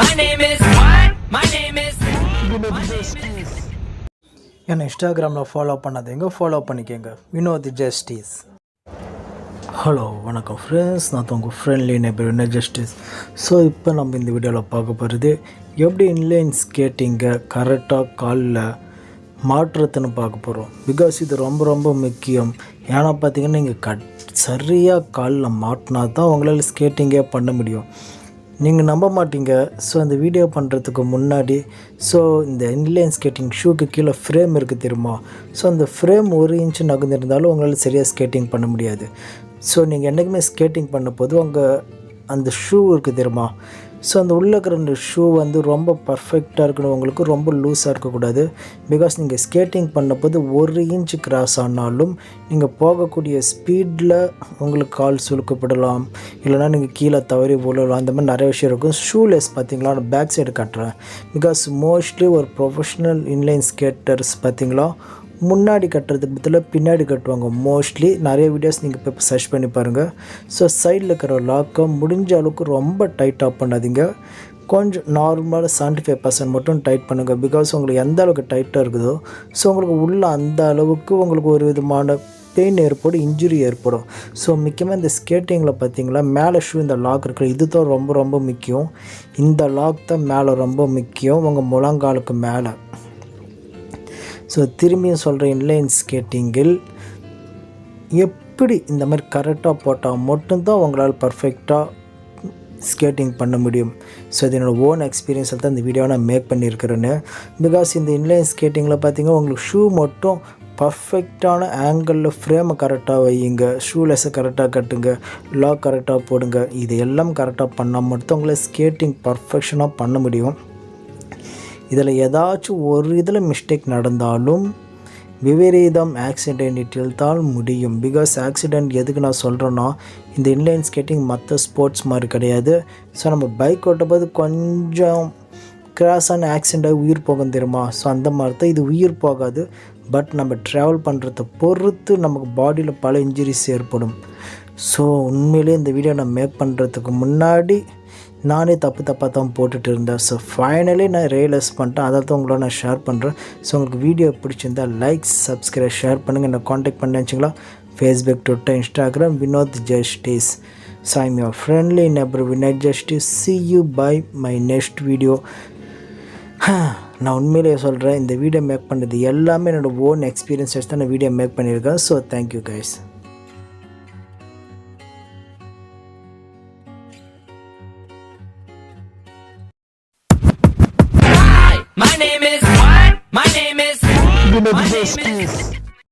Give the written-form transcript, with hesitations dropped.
My name is what? My name is என்னை இன்ஸ்டாகிராமில் follow பண்ணாதீங்க, ஃபாலோ பண்ணிக்கோங்க. வினோத் ஜஸ்டிஸ். ஹலோ வணக்கம் ஃப்ரெண்ட்ஸ், நான் உங்கள் friendly neighbour Vinod Justice. So இப்போ நம்ம இந்த வீடியோவில் பார்க்க போகிறது எப்படி இன்லைன் ஸ்கேட்டிங்கை கரெக்டாக காலில் மாற்றுறதுன்னு பார்க்க போகிறோம். பிகாஸ் இது ரொம்ப ரொம்ப முக்கியம். ஏன்னா பார்த்தீங்கன்னா நீங்கள் சரியாக காலில் மாட்டினா தான் உங்களால் ஸ்கேட்டிங்கே பண்ண முடியும். நீங்கள் நம்ப மாட்டீங்க. ஸோ அந்த வீடியோ பண்ணுறதுக்கு முன்னாடி இந்த இன்லைன் ஸ்கேட்டிங் ஷூக்கு கீழே ஃப்ரேம் இருக்குது தெரியுமா? ஸோ அந்த ஃப்ரேம் 1 இன்ச்சு நகர்ந்திருந்தாலும் உங்களால் சரியாக ஸ்கேட்டிங் பண்ண முடியாது. ஸோ நீங்கள் என்றைக்குமே ஸ்கேட்டிங் பண்ணும்போது அந்த ஷூ இருக்குது தெரியுமா? ஸோ அந்த உள்ளே இருக்கிற அந்த ஷூ ரொம்ப பர்ஃபெக்டாக இருக்கணும், உங்களுக்கு ரொம்ப லூஸாக இருக்கக்கூடாது. பிகாஸ் நீங்கள் ஸ்கேட்டிங் பண்ணும்போது 1 இன்ச்சு கிராஸ் ஆனாலும் நீங்கள் போகக்கூடிய ஸ்பீடில் உங்களுக்கு கால் சுழுக்கப்படலாம், இல்லைனா நீங்கள் கீழே தவறி விழலாம். அந்த மாதிரி நிறைய விஷயம் இருக்கும். ஷூலெஸ் பார்த்தீங்களா, நான் பேக் சைடு காட்டுறேன். பிகாஸ் மோஸ்ட்லி ஒரு ப்ரொஃபஷ்னல் இன்லைன் ஸ்கேட்டர்ஸ் பார்த்தீங்களா முன்னாடி கட்டுறதுக்கு பதிலாக பின்னாடி கட்டுவாங்க. மோஸ்ட்லி நிறைய வீடியோஸ் நீங்கள் இப்போ சர்ச் பண்ணி பாருங்கள். ஸோ சைடில் இருக்கிற லாக்கை முடிஞ்ச அளவுக்கு ரொம்ப டைட்டாக பண்ணாதீங்க. கொஞ்சம் நார்மலாக 75% மட்டும் டைட் பண்ணுங்கள். பிகாஸ் உங்களுக்கு எந்த அளவுக்கு டைட்டாக இருக்குதோ ஸோ உங்களுக்கு உள்ள அந்த அளவுக்கு உங்களுக்கு ஒரு விதமான பெயின் ஏற்படும், இன்ஜுரி ஏற்படும். ஸோ முக்கியமாக இந்த ஸ்கேட்டிங்கில் பார்த்தீங்களா மேலே ஷூ இந்த லாக் இருக்கிற இது தான் ரொம்ப ரொம்ப முக்கியம். இந்த லாக் தான் மேலே ரொம்ப முக்கியம், உங்கள் முழங்காலுக்கு மேலே. ஸோ திரும்பியும் சொல்கிற இன்லைன் ஸ்கேட்டிங்கில் எப்படி இந்த மாதிரி கரெக்டாக போட்டால் மட்டும்தான் உங்களால் பர்ஃபெக்டாக ஸ்கேட்டிங் பண்ண முடியும். ஸோ இது என்னோடய ஓன் எக்ஸ்பீரியன்ஸில் தான் இந்த வீடியோவை நான் மேக் பண்ணியிருக்கிறேன்னு. பிகாஸ் இந்த இன்லைன் ஸ்கேட்டிங்கில் பார்த்தீங்கன்னா உங்களுக்கு ஷூ மட்டும் பர்ஃபெக்டான ஆங்கிளில் ஃப்ரேமை கரெக்டாக வையுங்க, ஷூலெஸ்ஸை கரெக்டாக கட்டுங்க, லாக் கரெக்டாக போடுங்க. இது எல்லாம் கரெக்டாக பண்ணால் மட்டும் உங்களை ஸ்கேட்டிங் பர்ஃபெக்ஷனாக பண்ண முடியும். இதில் ஏதாச்சும் ஒரு இதில் மிஸ்டேக் நடந்தாலும் விபரீதம் ஆக்சிடென்ட்டில் தான் முடியும். பிகாஸ் ஆக்சிடெண்ட் எதுக்கு நான் சொல்கிறேன்னா, இந்த இன்லைன் ஸ்கேட்டிங் மற்ற ஸ்போர்ட்ஸ் மாதிரி கிடையாது. ஸோ நம்ம பைக் ஓட்டும்போது கொஞ்சம் கிராஸான ஆக்சிடெண்ட்டாக உயிர் போகும் தெரியுமா? ஸோ அந்த மாதிரி தான் இது உயிர் போகாது. பட் நம்ம ட்ராவல் பண்ணுறத பொறுத்து நமக்கு பாடியில் பல இன்ஜுரிஸ் ஏற்படும். ஸோ உண்மையிலே இந்த வீடியோ நான் மேக் பண்ணுறதுக்கு முன்னாடி நானே தப்பாக தான் போட்டுட்டு இருந்தேன். ஸோ ஃபைனலி நான் ரியலைஸ் பண்ணிட்டேன். அதை தான் உங்களோட நான் ஷேர் பண்ணுறேன். ஸோ உங்களுக்கு வீடியோ பிடிச்சிருந்தால் லைக், சப்ஸ்கிரைப், ஷேர் பண்ணுங்கள். என்னை காண்டாக்ட் பண்ணி வச்சுங்களா Facebook, Twitter, Instagram Vinod Justice. So I'm your friendly neighbour Vinod Justice. see you by my next video. நான் உண்மையிலேயே சொல்கிறேன், இந்த வீடியோ மேக் பண்ணுறது எல்லாமே என்னோடய ஓன் எக்ஸ்பீரியன்ஸஸ் தான் நான் வீடியோ மேக் பண்ணியிருக்கேன். So thank you guys. My name is what? My name is Vinos Justice.